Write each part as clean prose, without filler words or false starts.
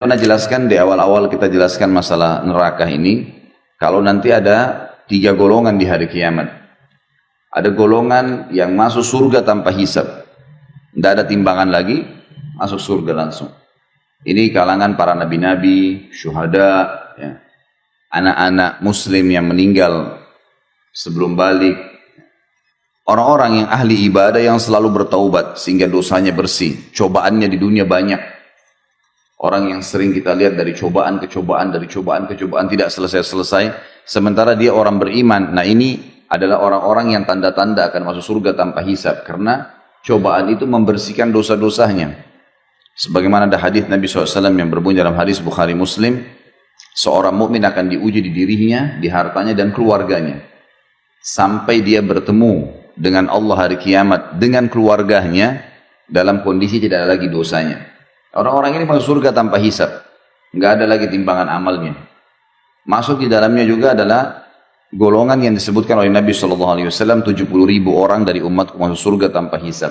Pernah jelaskan di awal-awal kita jelaskan masalah neraka ini, kalau nanti ada tiga golongan di hari kiamat. Ada golongan yang masuk surga tanpa hisab, tidak ada timbangan lagi, masuk surga langsung. Ini kalangan para nabi-nabi, syuhada, ya, anak-anak muslim yang meninggal sebelum balik, orang-orang yang ahli ibadah yang selalu bertaubat sehingga dosanya bersih, cobaannya di dunia banyak. Orang yang sering kita lihat dari cobaan ke cobaan, dari cobaan ke cobaan tidak selesai-selesai, sementara dia orang beriman. Nah, ini adalah orang-orang yang tanda-tanda akan masuk surga tanpa hisab, karena cobaan itu membersihkan dosa-dosanya. Sebagaimana ada hadis Nabi SAW yang berbunyi dalam hadis Bukhari Muslim, seorang mukmin akan diuji di dirinya, di hartanya dan keluarganya, sampai dia bertemu dengan Allah hari kiamat dengan keluarganya dalam kondisi tidak ada lagi dosanya. Orang-orang ini masuk surga tanpa hisab, nggak ada lagi timbangan amalnya. Masuk di dalamnya juga adalah golongan yang disebutkan oleh Nabi SAW, 70.000 orang dari umatku masuk surga tanpa hisab.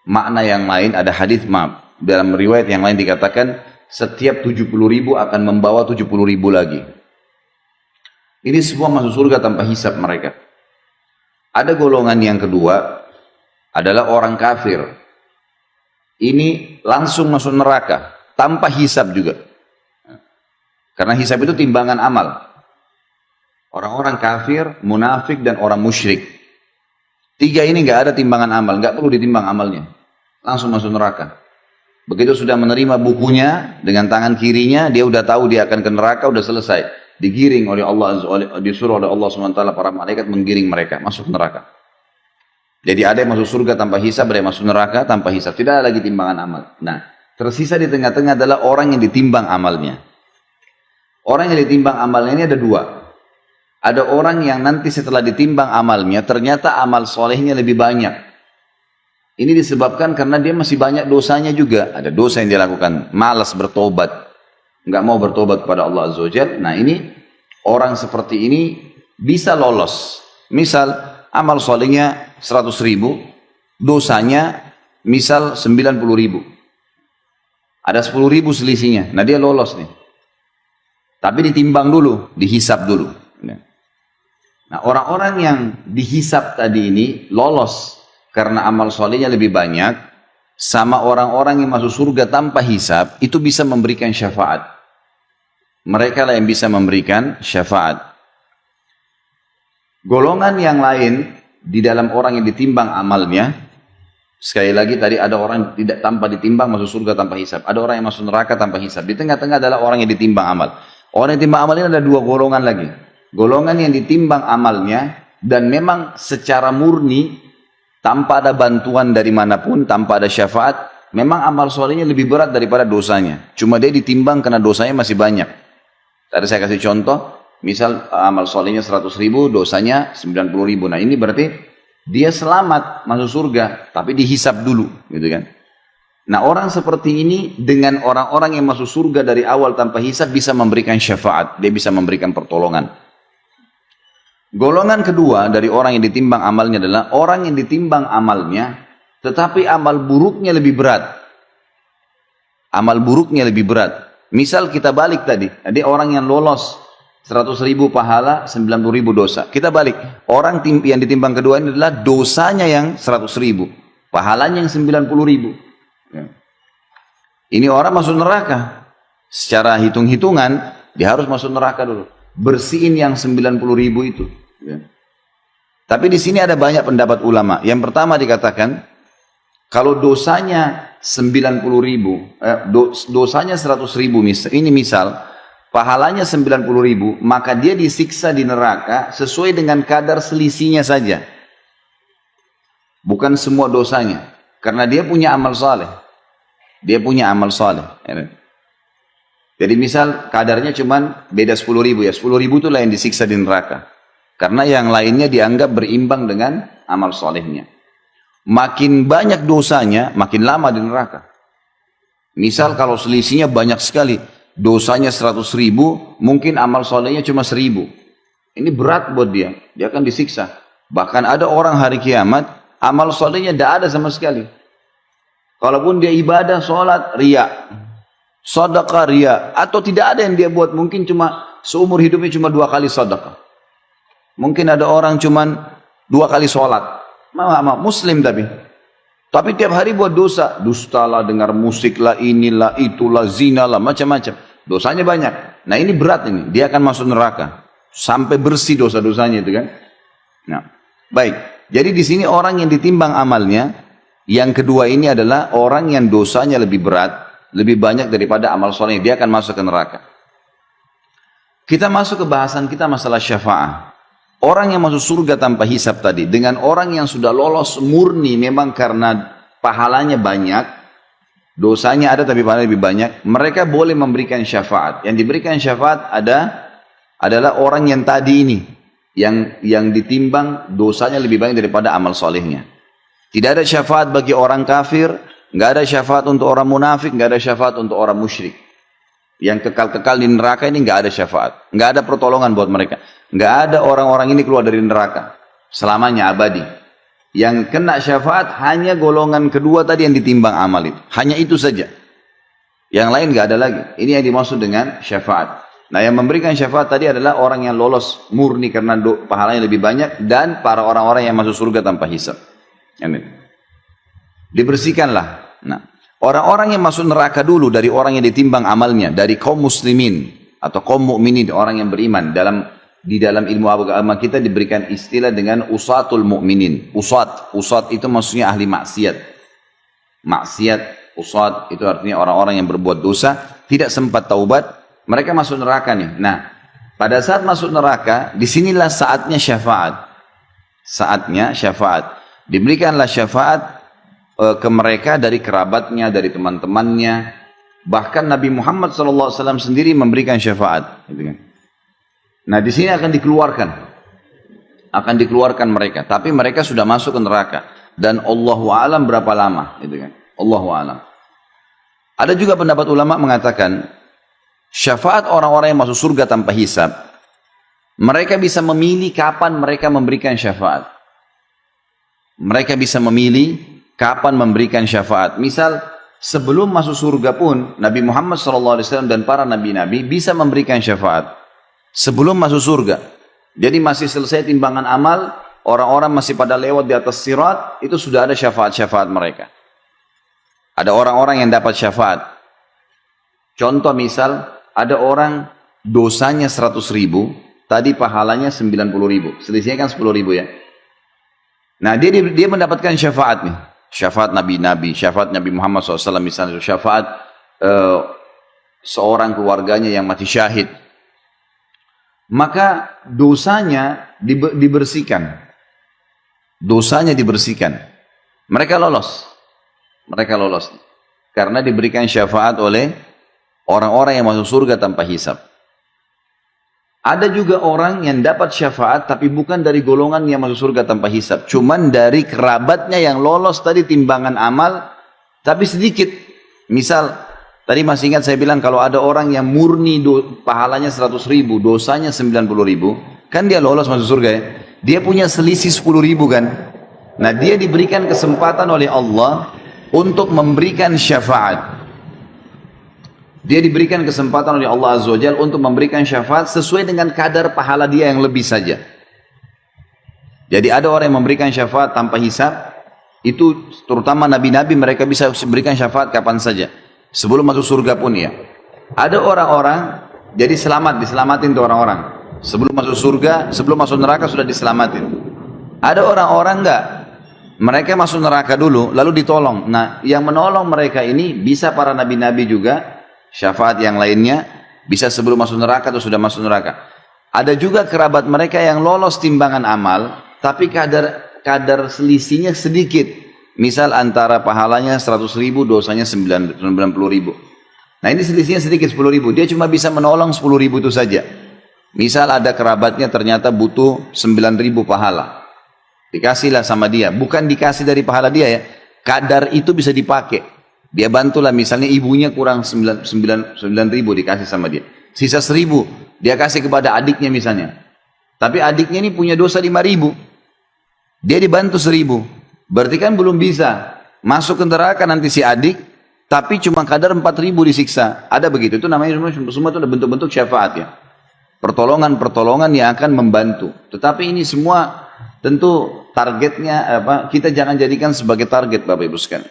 Makna yang lain ada hadis, dalam riwayat yang lain dikatakan setiap 70.000 akan membawa 70.000 lagi. Ini semua masuk surga tanpa hisab mereka. Ada golongan yang kedua adalah orang kafir. Ini langsung masuk neraka tanpa hisab juga, karena hisab itu timbangan amal. Orang-orang kafir, munafik dan orang musyrik, tiga ini nggak ada timbangan amal, nggak perlu ditimbang amalnya, langsung masuk neraka. Begitu sudah menerima bukunya dengan tangan kirinya, dia udah tahu dia akan ke neraka, udah selesai, digiring oleh Allah, disuruh oleh Allah SWT, para malaikat menggiring mereka masuk neraka. Jadi ada yang masuk surga tanpa hisab, ada yang masuk neraka tanpa hisab. Tidak ada lagi timbangan amal. Nah, tersisa di tengah-tengah adalah orang yang ditimbang amalnya. Orang yang ditimbang amalnya ini ada dua. Ada orang yang nanti setelah ditimbang amalnya, ternyata amal solehnya lebih banyak. Ini disebabkan karena dia masih banyak dosanya juga. Ada dosa yang dia lakukan, malas bertobat, nggak mau bertobat kepada Allah Azza wa Jalla. Nah, ini orang seperti ini bisa lolos. Misal amal solehnya 100.000, dosanya misal 90.000. Ada 10.000 selisihnya. Nah, dia lolos nih. Tapi ditimbang dulu, dihisap dulu. Nah, orang-orang yang dihisap tadi ini lolos karena amal solehnya lebih banyak, sama orang-orang yang masuk surga tanpa hisap, itu bisa memberikan syafaat. Mereka lah yang bisa memberikan syafaat. Golongan yang lain di dalam orang yang ditimbang amalnya, sekali lagi tadi ada orang tidak tanpa ditimbang masuk surga tanpa hisab, ada orang yang masuk neraka tanpa hisab. Di tengah-tengah adalah orang yang ditimbang amal. Orang yang ditimbang amal ini ada dua golongan lagi. Golongan yang ditimbang amalnya dan memang secara murni tanpa ada bantuan dari manapun, tanpa ada syafaat, memang amal solehnya lebih berat daripada dosanya. Cuma dia ditimbang karena dosanya masih banyak. Tadi saya kasih contoh. Misal amal solehnya 100.000, dosanya 90.000. Nah, ini berarti dia selamat masuk surga, tapi dihisap dulu, gitu kan? Nah, orang seperti ini dengan orang-orang yang masuk surga dari awal tanpa hisap bisa memberikan syafaat, dia bisa memberikan pertolongan. Golongan kedua dari orang yang ditimbang amalnya adalah orang yang ditimbang amalnya, tetapi amal buruknya lebih berat. Amal buruknya lebih berat. Misal kita balik tadi, ada orang yang lolos 100.000 pahala, 90.000 dosa. Kita balik. Orang yang ditimbang kedua ini adalah dosanya yang 100.000. Pahalanya yang 90.000. Ya. Ini orang masuk neraka. Secara hitung-hitungan, dia harus masuk neraka dulu. Bersihin yang 90.000 itu. Ya. Tapi di sini ada banyak pendapat ulama. Yang pertama dikatakan, kalau dosanya 90.000, dosanya 100.000, ini misal, pahalanya 90.000, maka dia disiksa di neraka sesuai dengan kadar selisihnya saja. Bukan semua dosanya. Karena dia punya amal saleh. Dia punya amal saleh. Jadi misal kadarnya cuma beda 10.000 ya. 10.000 itulah yang disiksa di neraka. Karena yang lainnya dianggap berimbang dengan amal salehnya. Makin banyak dosanya, makin lama di neraka. Misal kalau selisihnya banyak sekali, dosanya 100.000, mungkin amal solehnya cuma 1.000. Ini berat buat dia, dia akan disiksa. Bahkan ada orang hari kiamat, amal solehnya tidak ada sama sekali. Kalaupun dia ibadah, sholat, riya. sedekah ria, atau tidak ada yang dia buat, mungkin cuma seumur hidupnya cuma 2 kali sedekah. Mungkin ada orang cuma 2 kali sholat, muslim tapi tiap hari buat dosa, dusta lah, dengar musik lah, inilah, itulah, zina lah, macam-macam. Dosanya banyak. Nah ini berat ini, dia akan masuk neraka sampai bersih dosa-dosanya itu kan. Nah, baik. Jadi di sini orang yang ditimbang amalnya, yang kedua ini adalah orang yang dosanya lebih berat, lebih banyak daripada amal solehnya, dia akan masuk ke neraka. Kita masuk ke bahasan kita masalah syafaat. Orang yang masuk surga tanpa hisab tadi, dengan orang yang sudah lolos murni memang karena pahalanya banyak, dosanya ada tapi pahalanya lebih banyak, mereka boleh memberikan syafaat. Yang diberikan syafaat adalah orang yang tadi ini, yang ditimbang dosanya lebih banyak daripada amal solehnya. Tidak ada syafaat bagi orang kafir, nggak ada syafaat untuk orang munafik, nggak ada syafaat untuk orang musyrik. Yang kekal-kekal di neraka ini nggak ada syafaat, nggak ada pertolongan buat mereka, nggak ada orang-orang ini keluar dari neraka selamanya abadi. Yang kena syafaat hanya golongan kedua tadi yang ditimbang amal itu, hanya itu saja. Yang lain nggak ada lagi. Ini yang dimaksud dengan syafaat. Nah yang memberikan syafaat tadi adalah orang yang lolos murni karena pahalanya lebih banyak, dan para orang-orang yang masuk surga tanpa hisab. Amin. Dibersihkanlah. Nah, orang-orang yang masuk neraka dulu dari orang yang ditimbang amalnya, dari kaum muslimin atau kaum mukminin, orang yang beriman. Di dalam ilmu agama kita diberikan istilah dengan usatul mukminin. Usat itu maksudnya ahli maksiat. Maksiat, usat itu artinya orang-orang yang berbuat dosa, tidak sempat taubat, mereka masuk neraka nih. Nah, pada saat masuk neraka, disinilah saatnya syafaat. Saatnya syafaat. Diberikanlah syafaat ke mereka dari kerabatnya, dari teman-temannya. Bahkan Nabi Muhammad SAW sendiri memberikan syafaat. Gitu kan. Nah di sini akan dikeluarkan mereka. Tapi mereka sudah masuk ke neraka. Dan Allahu a'lam berapa lama. Gitu kan. Allahu a'lam. Ada juga pendapat ulama mengatakan, syafaat orang-orang yang masuk surga tanpa hisab, mereka bisa memilih kapan mereka memberikan syafaat. Mereka bisa memilih kapan memberikan syafaat. Misal sebelum masuk surga pun Nabi Muhammad SAW dan para nabi-nabi bisa memberikan syafaat sebelum masuk surga. Jadi masih selesai timbangan amal, orang-orang masih pada lewat di atas sirat, itu sudah ada syafaat-syafaat mereka. Ada orang-orang yang dapat syafaat. Contoh misal, ada orang dosanya 100.000, tadi pahalanya 90.000, selisihnya kan 10.000 ya. Nah dia mendapatkan syafaat nih, syafaat nabi-nabi, syafaat Nabi Muhammad SAW misalnya, syafaat seorang keluarganya yang mati syahid. Maka dosanya dibersihkan, dosanya dibersihkan. Mereka lolos karena diberikan syafaat oleh orang-orang yang masuk surga tanpa hisab. Ada juga orang yang dapat syafaat tapi bukan dari golongan yang masuk surga tanpa hisab, cuman dari kerabatnya yang lolos tadi timbangan amal tapi sedikit. Misal tadi masih ingat saya bilang kalau ada orang yang murni pahalanya 100.000, dosanya 90.000, kan dia lolos masuk surga ya. Dia punya selisih 10.000 kan. Nah dia diberikan kesempatan oleh Allah untuk memberikan syafaat. Dia diberikan kesempatan oleh Allah Azza wa Jalla untuk memberikan syafaat sesuai dengan kadar pahala dia yang lebih saja. Jadi ada orang yang memberikan syafaat tanpa hisab, itu terutama nabi-nabi, mereka bisa memberikan syafaat kapan saja, sebelum masuk surga pun ya. Ada orang-orang jadi diselamatin tuh orang-orang. Sebelum masuk surga, sebelum masuk neraka sudah diselamatin. Ada orang-orang enggak, mereka masuk neraka dulu lalu ditolong. Nah yang menolong mereka ini bisa para nabi-nabi juga. Syafaat yang lainnya bisa sebelum masuk neraka atau sudah masuk neraka. Ada juga kerabat mereka yang lolos timbangan amal, tapi kadar selisihnya sedikit. Misal antara pahalanya 100.000, dosanya 90.000. Nah ini selisihnya sedikit 10.000. Dia cuma bisa menolong 10.000 itu saja. Misal ada kerabatnya ternyata butuh 9.000 pahala. Dikasihlah sama dia. Bukan dikasih dari pahala dia ya. Kadar itu bisa dipakai. Dia bantulah, misalnya ibunya kurang 9.000 dikasih sama dia. Sisa 1.000 dia kasih kepada adiknya misalnya. Tapi adiknya ini punya dosa 5.000. Dia dibantu 1.000. Berarti kan belum bisa masuk ke neraka nanti si adik. Tapi cuma kadar 4.000 disiksa. Ada begitu. Itu namanya semua itu ada bentuk-bentuk syafaat ya. Pertolongan-pertolongan yang akan membantu. Tetapi ini semua tentu targetnya kita jangan jadikan sebagai target Bapak Ibu sekalian.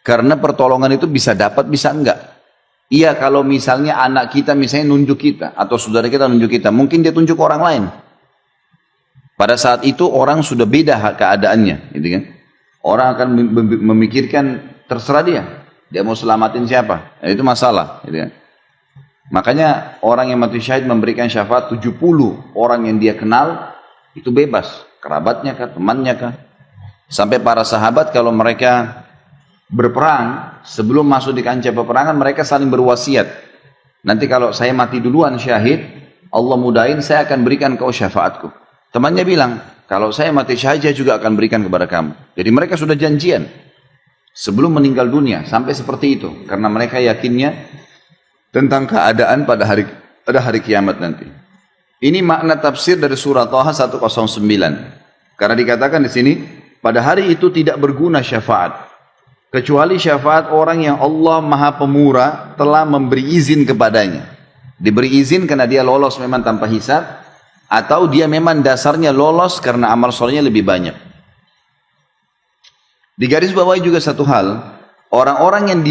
Karena pertolongan itu bisa dapat bisa enggak. Iya kalau misalnya anak kita misalnya nunjuk kita atau saudara kita nunjuk kita, mungkin dia tunjuk orang lain. Pada saat itu orang sudah beda keadaannya, gitu kan? Orang akan memikirkan terserah dia mau selamatin siapa, itu masalah, gitu kan? Makanya orang yang mati syahid memberikan syafaat 70 orang yang dia kenal itu bebas, kerabatnya kah, temannya kah. Sampai para sahabat kalau mereka berperang, sebelum masuk di kancah peperangan mereka saling berwasiat. Nanti kalau saya mati duluan syahid, Allah mudahin saya akan berikan kau syafaatku. Temannya bilang, kalau saya mati syahid saya juga akan berikan kepada kamu. Jadi mereka sudah janjian sebelum meninggal dunia, sampai seperti itu. Karena mereka yakinnya tentang keadaan pada hari kiamat nanti. Ini makna tafsir dari surah Taha 109. Karena dikatakan di sini, pada hari itu tidak berguna syafaat. Kecuali syafaat orang yang Allah Maha Pemurah telah memberi izin kepadanya. Diberi izin karena dia lolos memang tanpa hisab, atau dia memang dasarnya lolos karena amal solehnya lebih banyak. Di garis bawahi juga satu hal, orang-orang yang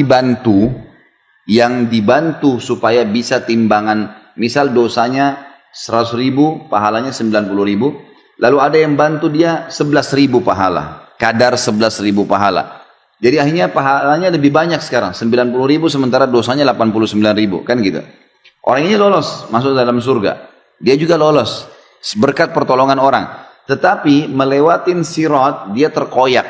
dibantu supaya bisa timbangan, misal dosanya 100.000, pahalanya 90.000, lalu ada yang bantu dia 11.000 pahala, kadar 11.000 pahala. Jadi akhirnya pahalanya lebih banyak sekarang, 90.000 sementara dosanya 89.000, kan gitu. Orang ini lolos masuk dalam surga. Dia juga lolos berkat pertolongan orang. Tetapi melewatin sirat dia terkoyak.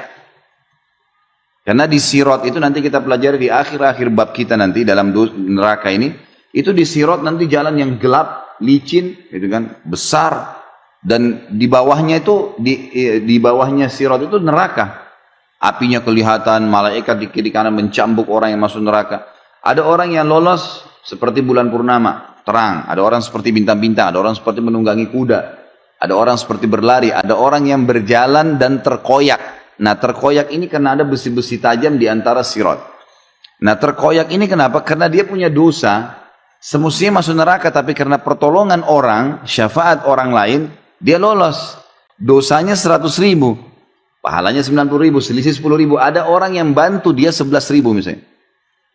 Karena di sirat itu nanti kita pelajari di akhir-akhir bab kita nanti dalam neraka ini, itu di sirat nanti jalan yang gelap, licin, gitu kan, besar, dan di bawahnya itu di bawahnya sirat itu neraka. Apinya kelihatan, malaikat di kiri kanan mencambuk orang yang masuk neraka. Ada orang yang lolos seperti bulan purnama, terang. Ada orang seperti bintang-bintang, ada orang seperti menunggangi kuda. Ada orang seperti berlari, ada orang yang berjalan dan terkoyak. Nah terkoyak ini karena ada besi-besi tajam di antara sirat. Nah terkoyak ini kenapa? Karena dia punya dosa, semestinya masuk neraka, tapi karena pertolongan orang, syafaat orang lain, dia lolos. Dosanya 100.000. Pahalanya 90.000, selisih 10.000. Ada orang yang bantu dia 11.000 misalnya.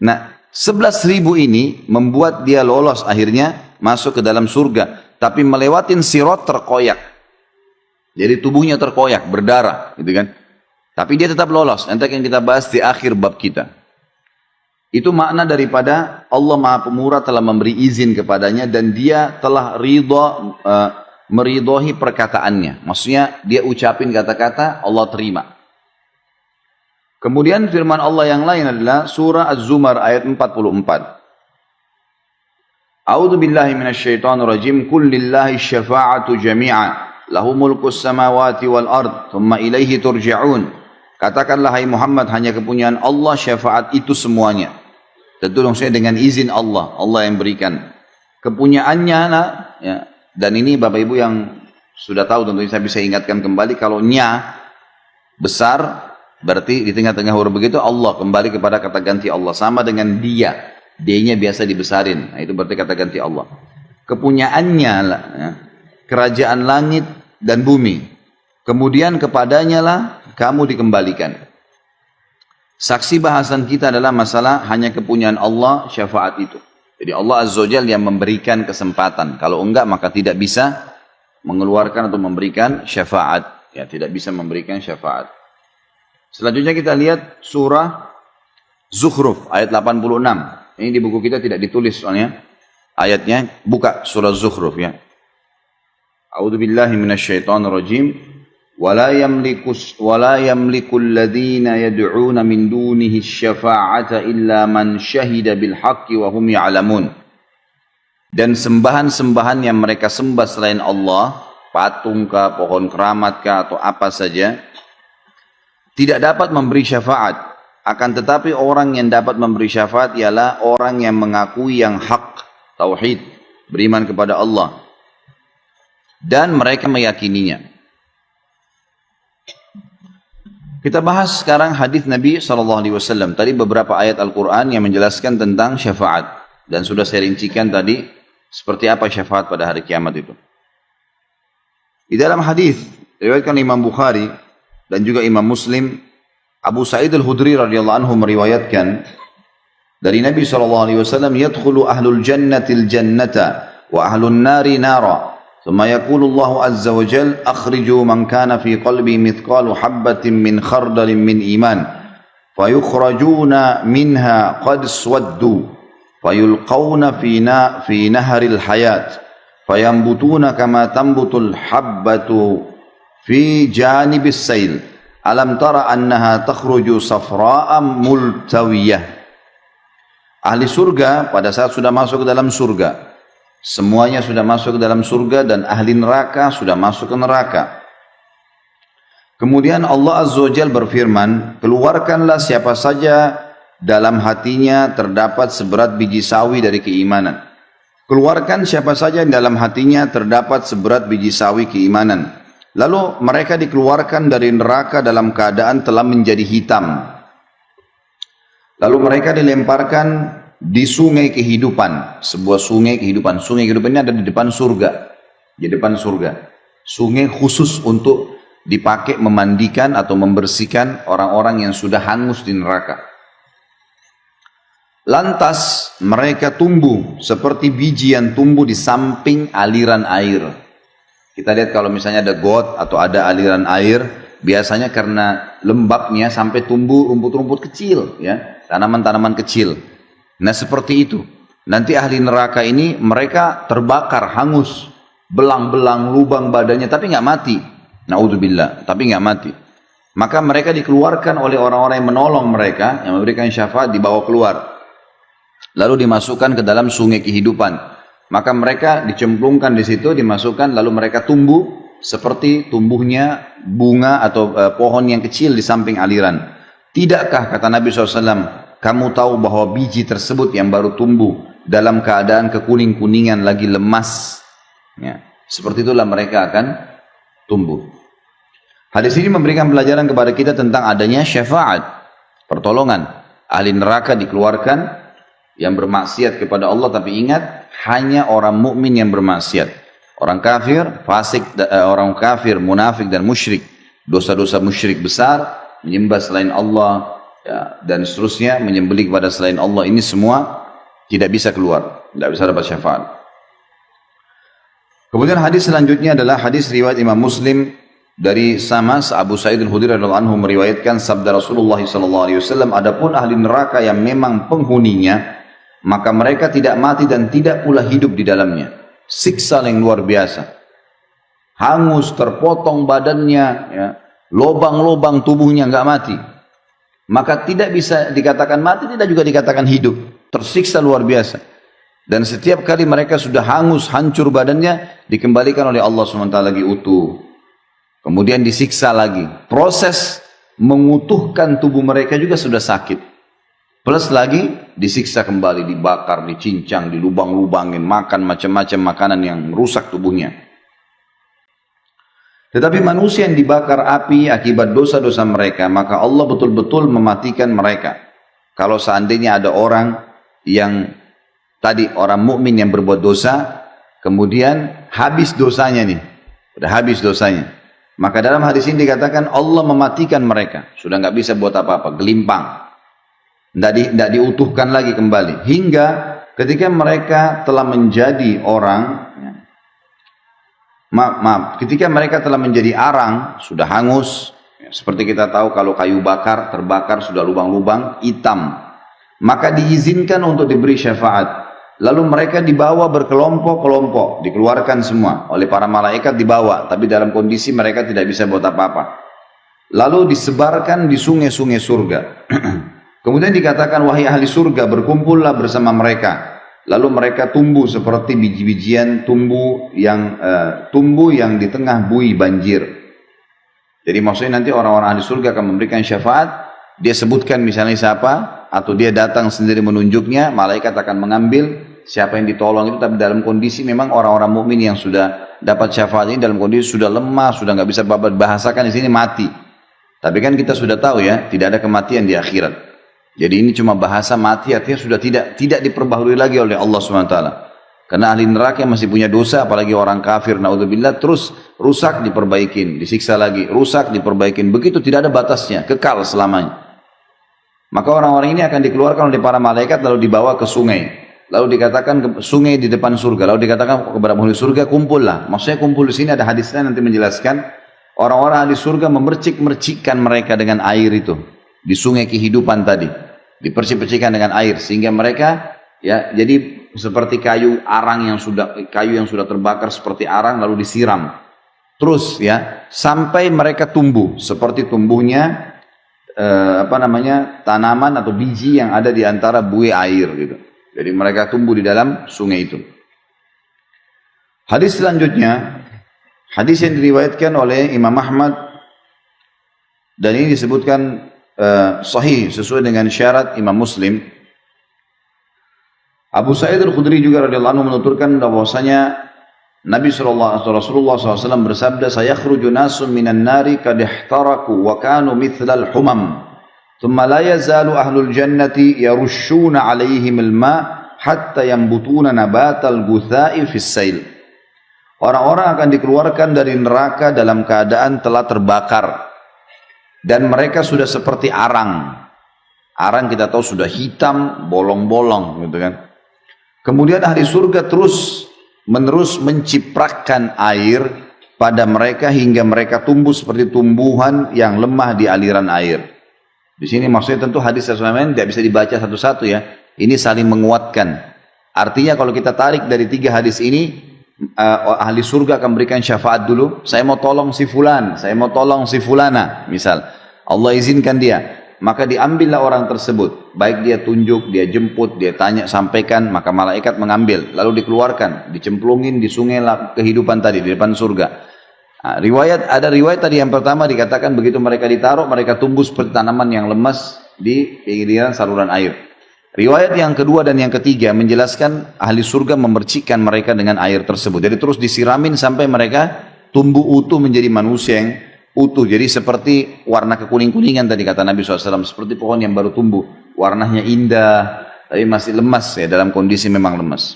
Nah, 11.000 ini membuat dia lolos akhirnya masuk ke dalam surga. Tapi melewatin sirat terkoyak. Jadi tubuhnya terkoyak, berdarah, gitu kan. Tapi dia tetap lolos. Nanti akan kita bahas di akhir bab kita. Itu makna daripada Allah Maha Pemurah telah memberi izin kepadanya dan dia telah meridhoi perkataannya. Maksudnya dia ucapin kata-kata, Allah terima. Kemudian firman Allah yang lain adalah surah Az-Zumar ayat 44. A'udzu billahi minasyaitonir rajim. Qul lillahi syafa'atu jami'a. Lahu mulkus samawati wal ard, thumma ilaihi turja'un. Katakanlah hai Muhammad, hanya kepunyaan Allah syafaat itu semuanya. Tentu maksudnya dengan izin Allah, Allah yang berikan. Kepunyaannya ya. Dan ini Bapak Ibu yang sudah tahu tentunya saya bisa ingatkan kembali, kalau nya besar berarti di tengah-tengah huruf begitu Allah kembali kepada kata ganti Allah, sama dengan dia, D-nya biasa dibesarin, nah, itu berarti kata ganti Allah. Kepunyaannya ya, kerajaan langit dan bumi, kemudian kepadanya lah kamu dikembalikan. Saksi bahasan kita adalah masalah hanya kepunyaan Allah syafaat itu. Jadi Allah Azza wa Jalla yang memberikan kesempatan. Kalau enggak maka tidak bisa mengeluarkan atau memberikan syafaat. Ya, tidak bisa memberikan syafaat. Selanjutnya kita lihat surah Zukhruf ayat 86. Ini di buku kita tidak ditulis soalnya. Ayatnya buka surah Zukhruf ya. A'udzu billahi minasyaitonir rajim. ولا يملك الذين يدعون من دونه الشفاعة إلا من شهد بالحق وهم يعلمون. Dan sembahan-sembahan yang mereka sembah selain Allah, patung kah, pohon keramat kah, atau apa saja, tidak dapat memberi syafaat. Akan tetapi orang yang dapat memberi syafaat ialah orang yang mengakui yang hak, tauhid, beriman kepada Allah, dan mereka meyakininya. Kita bahas sekarang hadis Nabi SAW. Tadi beberapa ayat Al-Quran yang menjelaskan tentang syafaat. Dan sudah saya rincikan tadi seperti apa syafaat pada hari kiamat itu. Di dalam hadis riwayatkan Imam Bukhari dan juga Imam Muslim, Abu Sa'id Al-Khudri radhiyallahu anhu meriwayatkan dari Nabi SAW, yadkhulu ahlul jannatil jannata wa ahlun nari nara. ثم يقول الله عز وجل أخرجوا من كان في قلبي مثقال حبة من خردل من إيمان فيخرجون منها قد اسودوا فيلقون في نهر الحياة فينبتون كما تنبت الحبة في جانب السيل ألم تر أنها تخرج صفراء ملتوية. Ahli surga pada saat sudah masuk ke dalam surga, semuanya sudah masuk ke dalam surga, dan ahli neraka sudah masuk ke neraka. Kemudian Allah Azza wa Jalla berfirman, keluarkanlah siapa saja dalam hatinya terdapat seberat biji sawi dari keimanan. Keluarkan siapa saja dalam hatinya terdapat seberat biji sawi keimanan. Lalu mereka dikeluarkan dari neraka dalam keadaan telah menjadi hitam. Lalu mereka dilemparkan di sungai kehidupan, sebuah sungai kehidupan. Sungai kehidupan ini ada di depan surga, di depan surga. Sungai khusus untuk dipakai memandikan atau membersihkan orang-orang yang sudah hangus di neraka. Lantas mereka tumbuh seperti biji yang tumbuh di samping aliran air. Kita lihat kalau misalnya ada got atau ada aliran air, biasanya karena lembabnya sampai tumbuh rumput-rumput kecil, ya, tanaman-tanaman kecil. Nah seperti itu. Nanti ahli neraka ini mereka terbakar, hangus, belang-belang, lubang badannya, tapi nggak mati. Na'udzubillah, tapi nggak mati. Maka mereka dikeluarkan oleh orang-orang yang menolong mereka, yang memberikan syafaat, dibawa keluar. Lalu dimasukkan ke dalam sungai kehidupan. Maka mereka dicemplungkan di situ, dimasukkan, lalu mereka tumbuh seperti tumbuhnya bunga atau pohon yang kecil di samping aliran. Tidakkah, kata Nabi SAW, kamu tahu bahwa biji tersebut yang baru tumbuh dalam keadaan kekuning-kuningan lagi lemas, ya, seperti itulah mereka akan tumbuh. Hadis ini memberikan pelajaran kepada kita tentang adanya syafaat, pertolongan. Ahli neraka dikeluarkan yang bermaksiat kepada Allah, tapi ingat, hanya orang mukmin yang bermaksiat. Orang kafir, fasik, orang kafir, munafik dan musyrik, dosa-dosa musyrik besar, menyembah selain Allah, ya, dan seterusnya, menyembelih kepada selain Allah, ini semua tidak bisa keluar, tidak bisa dapat syafaat. Kemudian hadis selanjutnya adalah hadis riwayat Imam Muslim dari sama Abu Sa'id Al-Khudri radhiyallahu anhu meriwayatkan sabda Rasulullah SAW, adapun ahli neraka yang memang penghuninya, maka mereka tidak mati dan tidak pula hidup di dalamnya. Siksa yang luar biasa, hangus, terpotong badannya, ya, lobang-lobang tubuhnya, nggak mati. Maka tidak bisa dikatakan mati, tidak juga dikatakan hidup. Tersiksa luar biasa. Dan setiap kali mereka sudah hangus, hancur badannya, dikembalikan oleh Allah SWT lagi utuh. Kemudian disiksa lagi. Proses mengutuhkan tubuh mereka juga sudah sakit. Plus lagi disiksa kembali, dibakar, dicincang, dilubang-lubangin, makan macam-macam makanan yang merusak tubuhnya. Tetapi manusia yang dibakar api akibat dosa-dosa mereka, maka Allah betul-betul mematikan mereka. Kalau seandainya ada orang yang tadi orang mukmin yang berbuat dosa, kemudian habis dosanya nih, udah habis dosanya, maka dalam hadis ini dikatakan Allah mematikan mereka, sudah nggak bisa buat apa-apa, gelimpang, tidak diutuhkan lagi kembali, hingga ketika mereka telah menjadi orang. Ketika mereka telah menjadi arang, sudah hangus, ya, seperti kita tahu kalau kayu bakar, terbakar, sudah lubang-lubang, hitam, maka diizinkan untuk diberi syafaat. Lalu mereka dibawa berkelompok-kelompok, dikeluarkan semua, oleh para malaikat dibawa, tapi dalam kondisi mereka tidak bisa buat apa-apa. Lalu disebarkan di sungai-sungai surga. Kemudian dikatakan, wahai ahli surga, berkumpullah bersama mereka. Lalu mereka tumbuh seperti biji-bijian tumbuh yang di tengah buih banjir. Jadi maksudnya nanti orang-orang ahli surga akan memberikan syafaat. Dia sebutkan misalnya siapa, atau dia datang sendiri menunjuknya, malaikat akan mengambil siapa yang ditolong itu. Tapi dalam kondisi memang orang-orang mukmin yang sudah dapat syafaat ini dalam kondisi sudah lemah, sudah nggak bisa bahasakan di sini, mati. Tapi kan kita sudah tahu ya, tidak ada kematian di akhirat. Jadi ini cuma bahasa mati, artinya sudah tidak diperbaharui lagi oleh Allah SWT. Karena ahli neraka yang masih punya dosa, apalagi orang kafir, naudzubillah, terus rusak diperbaikin, disiksa lagi, rusak diperbaikin. Begitu, tidak ada batasnya, kekal selamanya. Maka orang-orang ini akan dikeluarkan oleh para malaikat lalu dibawa ke sungai. Lalu dikatakan ke sungai di depan surga. Lalu dikatakan kepada penghuni surga, kumpullah. Maksudnya kumpul di sini ada hadisnya nanti menjelaskan. Orang-orang ahli surga memercik-mercikkan mereka dengan air itu. Di sungai kehidupan tadi. Dipercik-percikkan dengan air. Sehingga mereka ya jadi seperti kayu yang sudah terbakar seperti arang lalu disiram. Terus ya sampai mereka tumbuh seperti tumbuhnya tanaman atau biji yang ada di antara buih air gitu. Jadi mereka tumbuh di dalam sungai itu. Hadis selanjutnya, hadis yang diriwayatkan oleh Imam Ahmad dan ini disebutkan sahih sesuai dengan syarat Imam Muslim. Abu Sa'id Al-Khudri juga radhiyallahu anhu menuturkan bahwasanya Rasulullah SAW bersabda, "Sayakhruju nasun minan nari kad ihtaraku wa kanu mithlal humam." Thumma la yazalu ahlul jannati yarushuna alaihim al-ma hatta yambutuna nabatal gutha'i fis sail. Orang-orang akan dikeluarkan dari neraka dalam keadaan telah terbakar dan mereka sudah seperti arang. Arang kita tahu sudah hitam, bolong-bolong gitu kan. Kemudian ahli surga terus menerus mencipratkan air pada mereka hingga mereka tumbuh seperti tumbuhan yang lemah di aliran air. Di sini maksudnya tentu hadis Rasulullah tidak bisa dibaca satu-satu ya. Ini saling menguatkan. Artinya kalau kita tarik dari 3 hadis ini, ahli surga akan berikan syafaat dulu. Saya mau tolong si fulan, saya mau tolong si fulana. Misal, Allah izinkan dia. Maka diambillah orang tersebut. Baik dia tunjuk, dia jemput, dia tanya, sampaikan. Maka malaikat mengambil. Lalu dikeluarkan, dicemplungin di sungai kehidupan tadi, di depan surga. Nah, ada riwayat tadi yang pertama dikatakan begitu mereka ditaruh, mereka tumbuh seperti tanaman yang lemas di pinggiran saluran air. Riwayat yang kedua dan yang ketiga menjelaskan ahli surga memercikkan mereka dengan air tersebut. Jadi terus disiramin sampai mereka tumbuh utuh menjadi manusia yang utuh. Jadi seperti warna kekuning-kuningan tadi kata Nabi SAW. Seperti pohon yang baru tumbuh. Warnanya indah, tapi masih lemas ya, dalam kondisi memang lemas.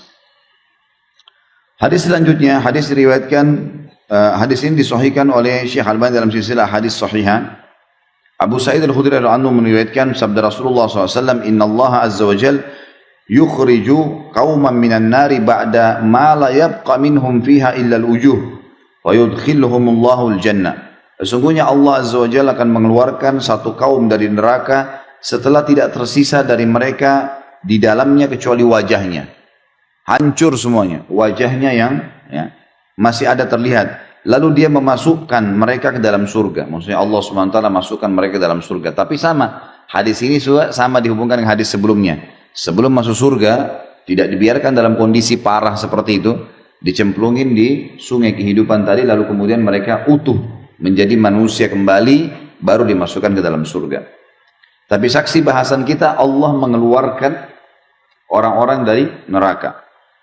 Hadis selanjutnya, hadis diriwayatkan. Hadis ini disahihkan oleh Syekh Al-Albani dalam silsilah hadis sahihah. Abu Sa'id Al-Khudri radhiyallahu anhu meriwayatkan sabda Rasulullah SAW, "Inna Allah azza wa jal yukhriju qauman minan nari ba'da ma la yabqa minhum fiha illa al-wujuh wa yudkhiluhumullahu al-jannah." Sesungguhnya Allah azza wa jalla akan mengeluarkan satu kaum dari neraka setelah tidak tersisa dari mereka di dalamnya kecuali wajahnya. Hancur semuanya, wajahnya yang ya, masih ada terlihat. Lalu dia memasukkan mereka ke dalam surga. Maksudnya Allah SWT masukkan mereka ke dalam surga. Tapi sama, hadis ini sama dihubungkan dengan hadis sebelumnya. Sebelum masuk surga, tidak dibiarkan dalam kondisi parah seperti itu. Dicemplungin di sungai kehidupan tadi, lalu kemudian mereka utuh. Menjadi manusia kembali, baru dimasukkan ke dalam surga. Tapi saksi bahasan kita, Allah mengeluarkan orang-orang dari neraka.